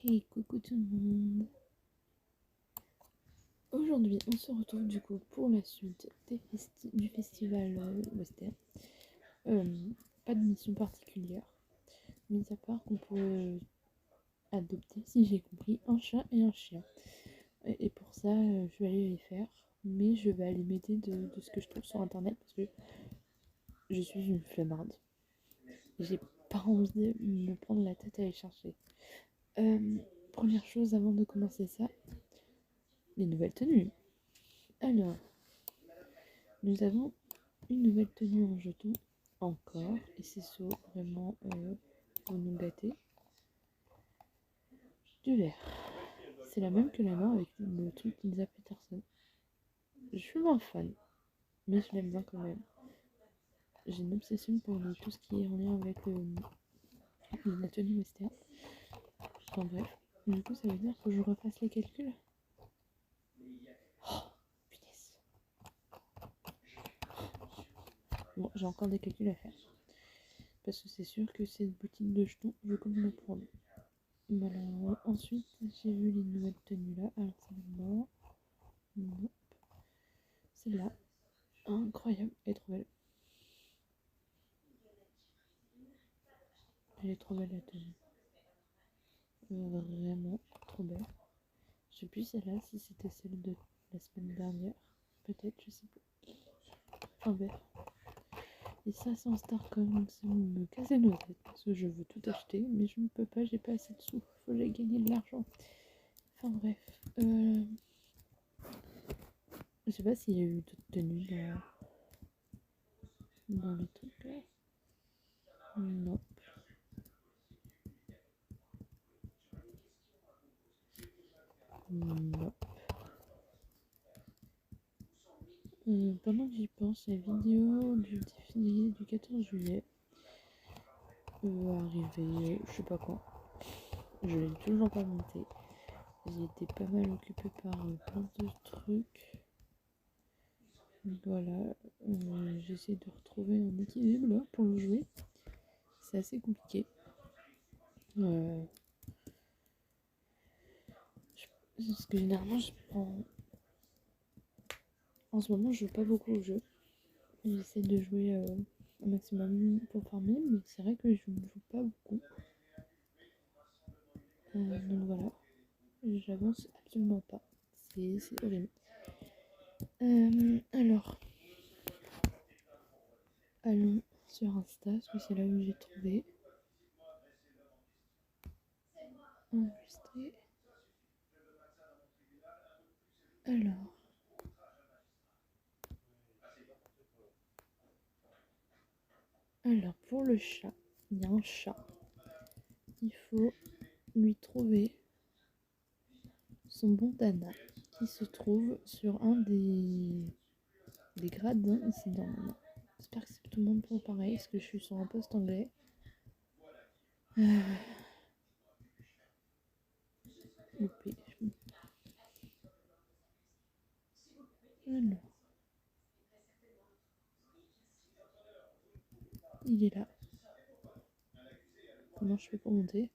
Et coucou tout le monde. Aujourd'hui, on se retrouve du coup pour la suite du festival Western. Pas de mission particulière, mis à part qu'on peut adopter, si j'ai compris, un chat et un chien. Et pour ça, je vais aller les faire, mais je vais aller m'aider de ce que je trouve sur internet parce que je suis une flemmarde. J'ai pas envie de me prendre la tête à aller chercher. Première chose avant de commencer ça, les nouvelles tenues. Alors, nous avons une nouvelle tenue en jeton, encore, et c'est ça vraiment pour nous gâter. Du vert. C'est la même que la main avec le truc Lisa Peterson. Je suis moins fan, mais je l'aime bien quand même. J'ai une obsession pour tout ce qui est en lien avec la tenue western. Enfin bref, du coup ça veut dire que je refasse les calculs. Oh, punaise. Bon, j'ai encore des calculs à faire. Parce que c'est sûr que cette boutique de jetons, je compte me prendre. Voilà, ensuite j'ai vu les nouvelles tenues là. Alors c'est là-bas. Non. Celle-là. Incroyable. Elle est trop belle. Elle est trop belle la tenue. Vraiment trop belle. Je sais plus celle-là si c'était celle de la semaine dernière. Peut-être, je sais plus. Enfin bref. Et ça sans Starcom, ça me cassait nos têtes. Parce que je veux tout acheter, mais je ne peux pas, j'ai pas assez de sous. Faut que j'aille gagner de l'argent. Enfin bref. Je sais pas s'il y a eu d'autres tenues dans les trucs là. Non. Non. Pendant que j'y pense, la vidéo du défilé du 14 juillet va arriver, je sais pas quand. Je l'ai toujours pas monté. J'ai été pas mal occupée par plein de trucs. Voilà, j'essaie de retrouver un équilibre là pour le jouer. C'est assez compliqué. Parce que généralement, je prends. En ce moment, je joue pas beaucoup au jeu. J'essaie de jouer au maximum pour farmer, mais c'est vrai que je ne joue pas beaucoup. Donc voilà, j'avance absolument pas. C'est horrible. Alors, allons sur Insta, parce que c'est là où j'ai trouvé. Enregistrer. Alors pour le chat, il y a un chat. Il faut lui trouver son bandana qui se trouve sur un des gradins ici dans le... J'espère que c'est tout le monde pour pareil, parce que je suis sur un poste anglais. Loupé. Alors. Il est là. Comment je fais pour monter?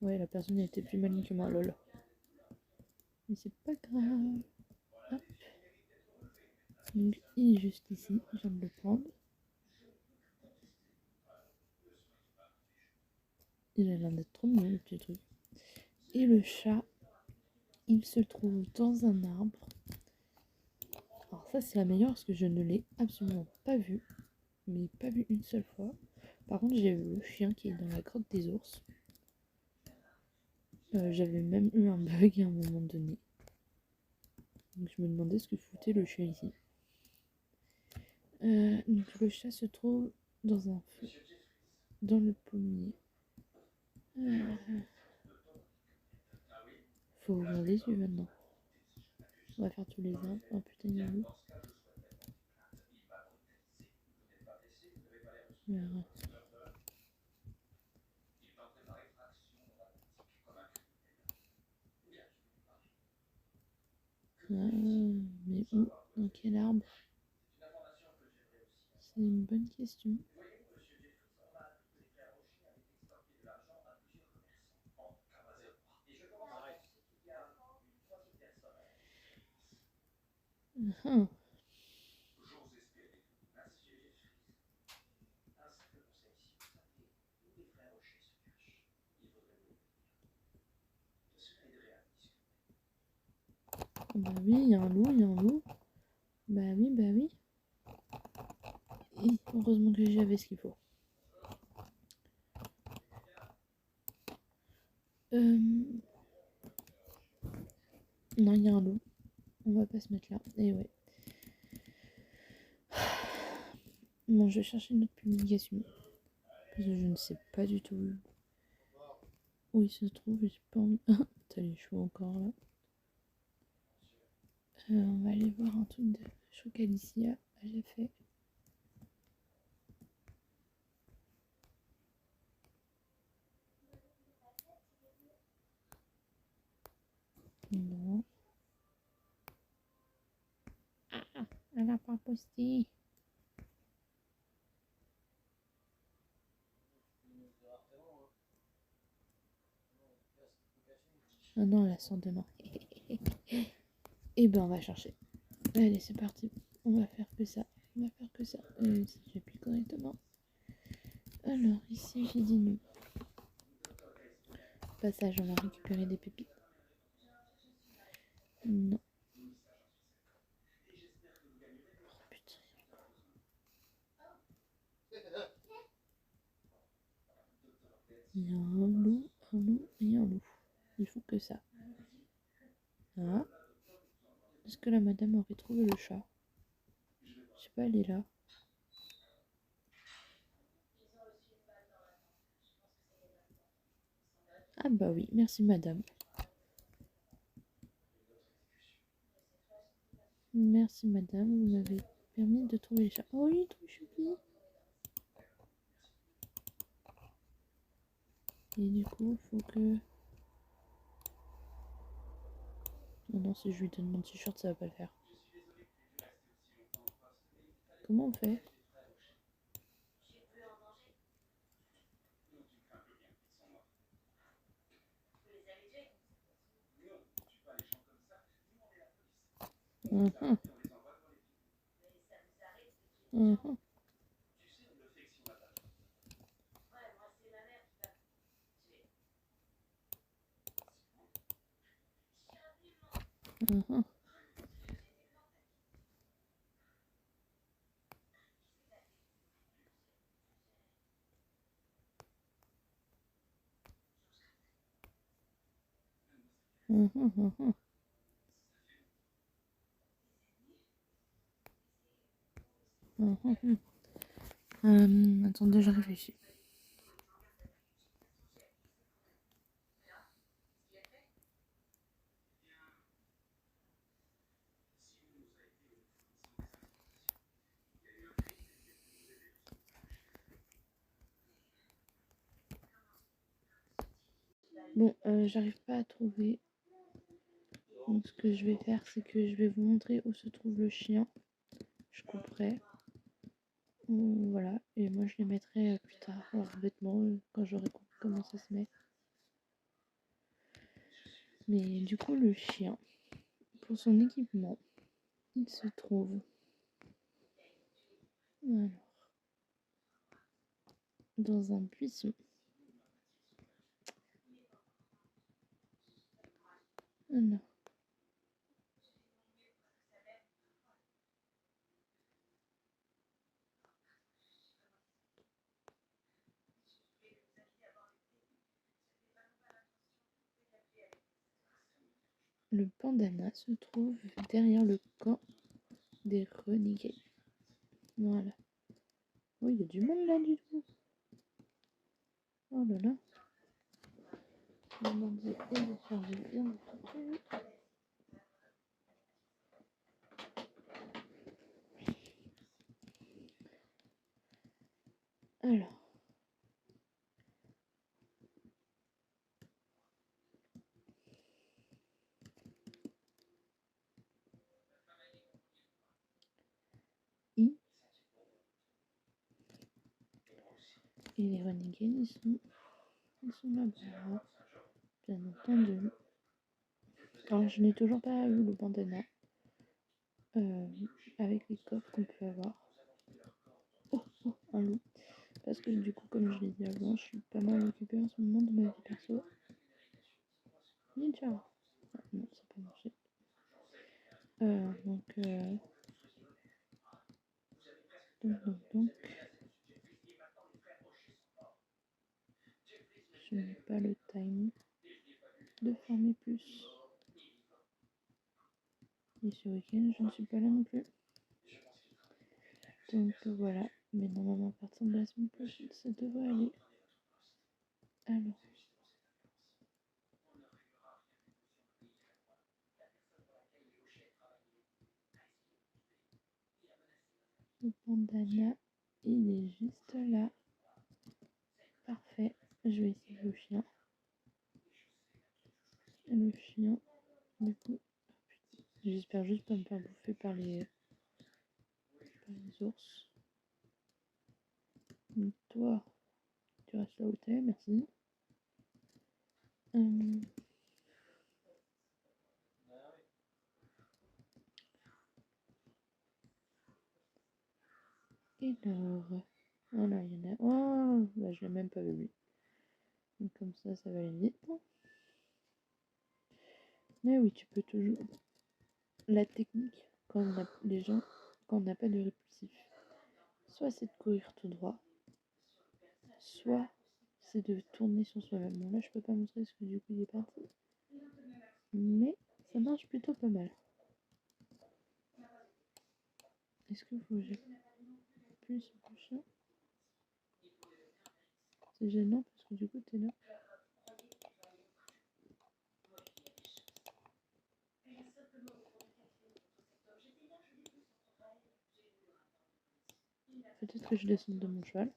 Ouais, la personne a été plus maligne que moi, lol. Mais c'est pas grave. Hop. Donc, il est juste ici. Je viens de le prendre. Il a l'air d'être trop mignon, le petit truc. Et le chat, il se trouve dans un arbre. Alors ça, c'est la meilleure parce que je ne l'ai absolument pas vu. Mais pas vu une seule fois. Par contre, j'ai vu le chien qui est dans la grotte des ours. J'avais même eu un bug à un moment donné. Donc je me demandais ce que foutait le chien ici. Donc le chat se trouve dans un feu, dans le pommier. Faut ouvrir les yeux maintenant. On va faire tous les arbres. Oh putain, il y a où? Voilà. Mais où? Dans quel arbre? C'est une bonne question. Uhum. Bah oui, il y a un loup, il y a un loup. Bah oui, bah oui. Et heureusement que j'avais ce qu'il faut. Non, il y a un loup. On va pas se mettre là. Et ouais. Bon, je vais chercher une autre publication. Parce que je ne sais pas du tout où il se trouve. J'ai pas envie. T'as les cheveux encore là. On va aller voir un truc de Chocalicia. J'ai fait. Non. Ah, elle a pas posté. Ah non, elle a sort demain. Et ben, on va chercher. Allez, c'est parti. On va faire que ça. On va faire que ça. Si j'appuie correctement. Alors, ici, j'ai dit non. Passage, on va récupérer des pépites. Non. Oh putain. Il y a un loup et un loup. Il faut que ça. Ah. Est-ce que la madame aurait trouvé le chat? Je sais pas, elle est là. Ah bah oui, merci madame. Merci madame, vous m'avez permis de trouver le chat. Oh oui, trop choupi. Et du coup, il faut que... Non, non, si je lui donne mon t-shirt, ça va pas le faire. Comment on fait? Mhm. Mhm. Mhm. Mhm. Mhm. Attendez, je réfléchis. Bon, j'arrive pas à trouver. Donc ce que je vais faire, c'est que je vais vous montrer où se trouve le chien. Je couperai. Voilà. Et moi, je les mettrai plus tard, bêtement, quand j'aurai compris comment ça se met. Mais du coup, le chien, pour son équipement, il se trouve... Alors, dans un buisson. Alors, le bandana se trouve derrière le camp des renégats. Voilà. Oh, il y a du monde là, du tout. Oh là là. Maman dit télécharger bien le truc. Alors. I. Et les renégats, ils sont là-bas. Bien entendu. Alors, je n'ai toujours pas eu le bandana. avec les coffres qu'on peut avoir. Oh, un loup. Parce que du coup, comme je l'ai dit avant, je suis pas mal occupée en ce moment de ma vie perso. Ninja. Ah, non, ça n'a pas marché. Donc, je n'ai pas le time de former plus. Et ce week-end, je ne suis pas là non plus. Donc voilà, mais normalement à partir de la semaine prochaine, ça devrait aller. Alors. Le bandana, il est juste là. Parfait. Je vais essayer le chien. Le chien, du coup, j'espère juste pas me faire bouffer par les ours. Donc toi, tu restes là où t'es, merci. Et alors, oh là, il y en a. Oh, bah, je l'ai même pas vu. Donc comme ça va aller vite. Mais oui, tu peux toujours. La technique, quand on a les gens, quand on n'a pas de répulsif, soit c'est de courir tout droit, soit c'est de tourner sur soi-même. Bon là je peux pas montrer parce que du coup il est parti. Mais ça marche plutôt pas mal. Est-ce que faut que j'appuie sur le chat? C'est gênant parce que du coup t'es là. Peut-être que je descende de mon cheval.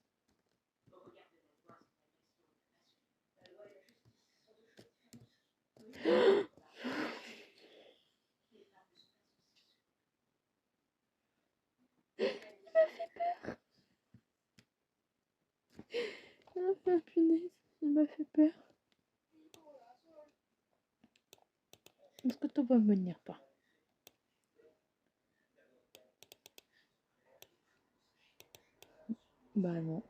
Ah punaise, il m'a fait peur. Est-ce que tu vas venir pas? Bah non.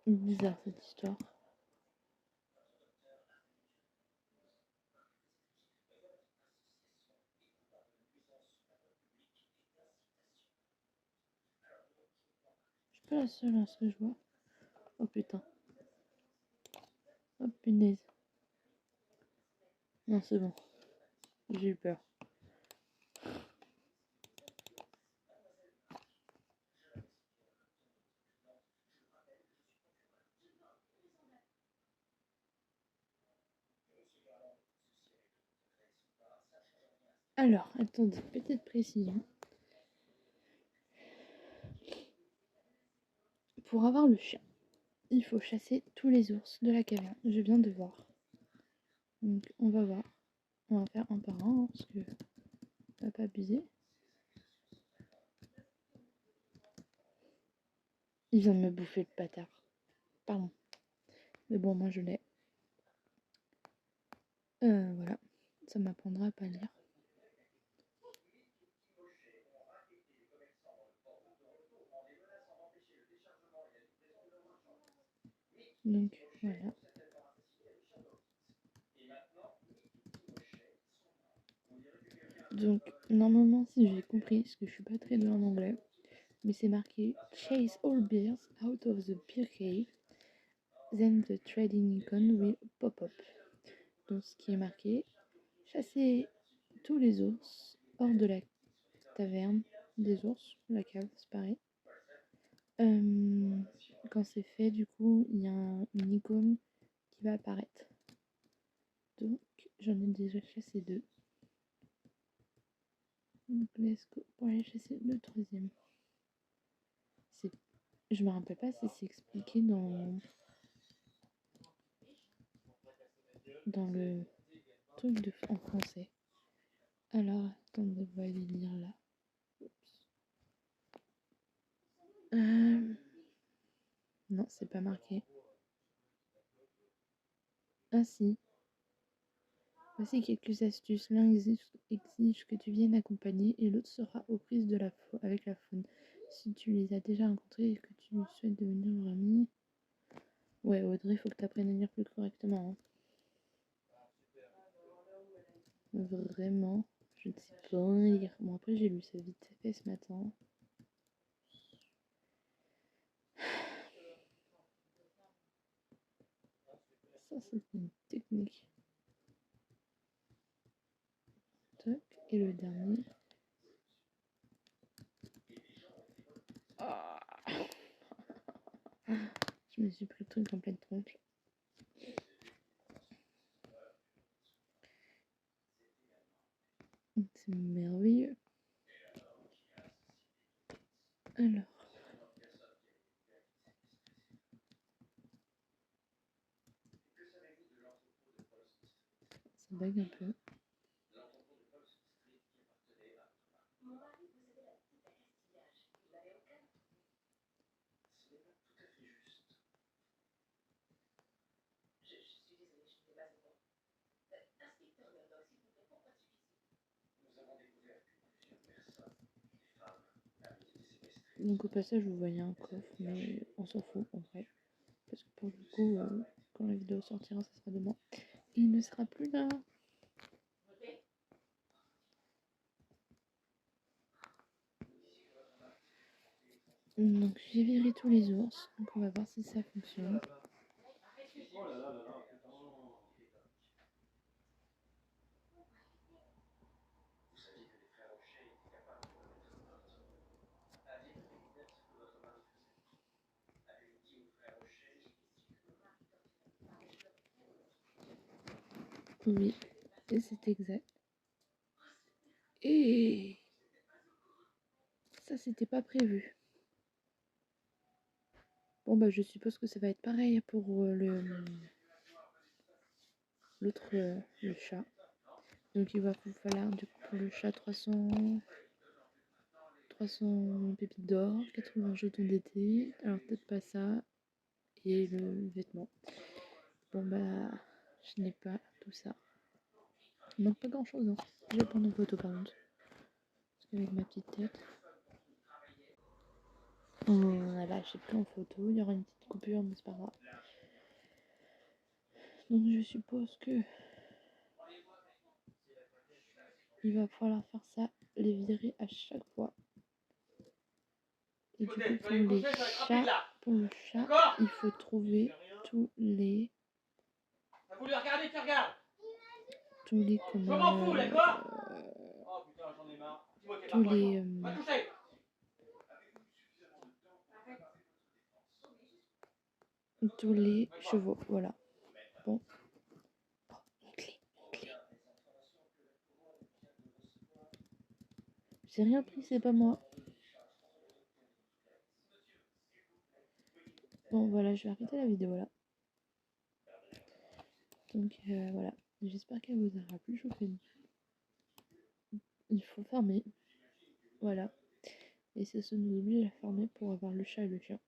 Bizarre cette histoire. Je suis pas la seule à ce que je vois. Oh putain. Oh punaise. Non c'est bon. J'ai eu peur. Alors, attendez, petite précision. Pour avoir le chien, il faut chasser tous les ours de la caverne. Je viens de voir. Donc, on va voir. On va faire un par un, parce que on va pas abuser. Il vient de me bouffer le bâtard. Pardon. Mais bon, moi je l'ai. Voilà. Ça m'apprendra à pas lire. Donc, voilà. Donc, normalement, si j'ai compris, parce que je suis pas très douée en anglais, mais c'est marqué Chase all bears out of the beer cave, then the trading icon will pop up. Donc, ce qui est marqué, chasser tous les ours hors de la taverne des ours, la cave, c'est pareil. Quand c'est fait, du coup, il y a une icône qui va apparaître. Donc, j'en ai déjà chassé 2. Donc, let's go pour aller chasser le 3e. Je me rappelle pas si c'est expliqué dans le truc en français. Alors, attendez, on va aller lire là. Non, c'est pas marqué. Ah si. Voici quelques astuces. L'un exige que tu viennes accompagner et l'autre sera aux prises avec la faune. Si tu les as déjà rencontrés et que tu souhaites devenir leur ami... Ouais, Audrey, faut que tu apprennes à lire plus correctement. Hein. Vraiment, je ne sais pas lire. Bon, après, j'ai lu ça vite fait ce matin. Ça, c'est une technique. Toc. Et le dernier. Ah. Je me suis pris le truc en pleine tronche. C'est merveilleux. Alors. Ça bug un peu. Donc au passage vous voyez un coffre, mais on s'en fout en vrai. Parce que pour le coup, quand la vidéo sortira, ça sera demain. Et il ne sera plus là. Donc j'ai viré tous les ours. Donc on va voir si ça fonctionne. Oui, et c'est exact. Et ça, c'était pas prévu. Bon, bah, je suppose que ça va être pareil pour l'autre, le chat. Donc, il va vous falloir, du coup, pour le chat, 300 pépites d'or, 80 jetons d'été. Alors, peut-être pas ça. Et le vêtement. Bon, bah, je n'ai pas tout ça. Il manque pas grand-chose, hein. Je vais prendre une photo, par contre. Parce qu'avec ma petite tête... Voilà, j'ai pris en photo. Il y aura une petite coupure, mais c'est pas grave. Donc je suppose que il va falloir faire ça, les virer à chaque fois. Et du coup pour le chat, il faut trouver tous les comment tous les chevaux, voilà. Bon. Une clé. J'ai rien pris, c'est pas moi. Bon voilà, je vais arrêter la vidéo là. Donc voilà, j'espère qu'elle vous aura plu. Je vous fais il faut fermer. Voilà. Et ça se nous oblige à fermer pour avoir le chat et le chien.